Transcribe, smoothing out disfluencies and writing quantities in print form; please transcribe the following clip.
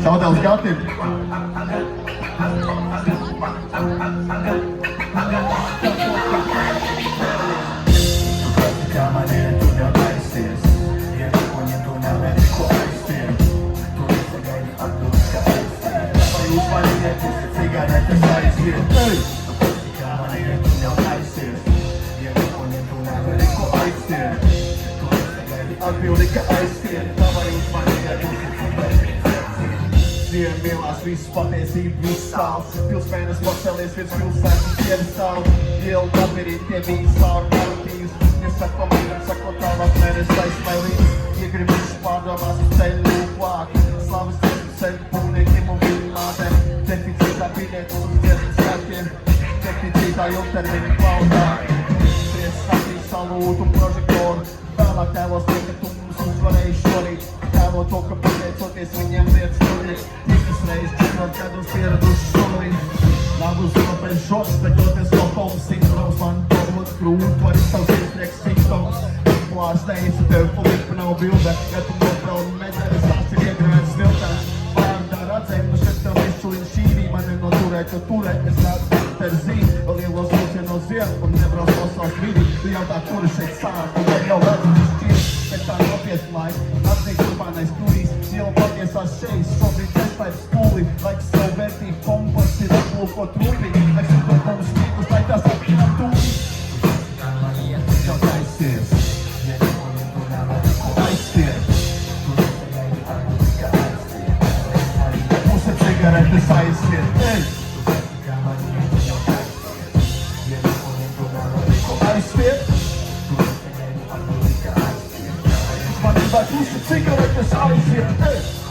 Šādēļ skatīt. Kā maniera tu neaizsies, ja rikoņi tu nevari ko aizstiet. Tu nesagaidi atbildi, ka aizstiet. Vai uzmanīties, cigaretes aizstiet. Kā maniera tu neaizsies, ja rikoņi tu nevari ko aizstiet. Tu nesagaidi atbildi, ka aizstiet. Vai uzmanīties, Dievi mielās visu patiesību, visu stāv. Pilsmēnes pacelies viens pilsētas dienas stāv. Ielu labirīti tie vīzi caur narratīvas. Nesako mīram, sako tālāk mēnes aizmailības. Iegribas pārdomās uz ceļu lūklāk. Slavas ceļu ceļu pūniekiem un viņu mādēm. Deficītā biļetes uz dziesmas svētkiem. Deficītā ilgtermiņa kvalitāte. Prieks skatīt salūtu un prožektoru. Vēlāk tēlos tie, ka tu mums uzvarēji šorīt. Tēlo to, ka pateicoties viņiem lietas turīt. Reiz 4 gadus pieraduši šorīt. Nav uz robežu šoks, tekoties Stokholmas sindroms. Man domāt grūti, arī savs ieprieks simptoms. Plārs teica, tev Filipa nav bilde. Ja tu nopelni medaļas, tās ir iegrētas viltēs. Vārdā radzēm, nu šeit tev izšulina šīvī. Man nenoturēt, ka turēt, es redzu ter zīm. Lielos vilcienos zielu un nebrauc nosaukt vidi. Tu jautā, kuri šeit sāk, un vēl jau redzu šķiet. Bet tā nopietni laika, atzīst urbānais turīs. Iela patiesās šejas, šobrīd testēt spūli. Laiks sev vērtīgi komposts ir aplūkot rūpīgi. Laiks ir to mums tīklus, lai tās apkinām tūlīt. Kā maniera tu jau aizsies, ja rikoņi tu nevari ko aizstiet. Tu nesagaidi atbildi, ka aizstiet. Puse cigaretes aizstiet, ej! Kā maniera tu jau aizsies, ja rikoņi tu nevari ko aizstiet. Vai puse cigaretes aiziet, ej!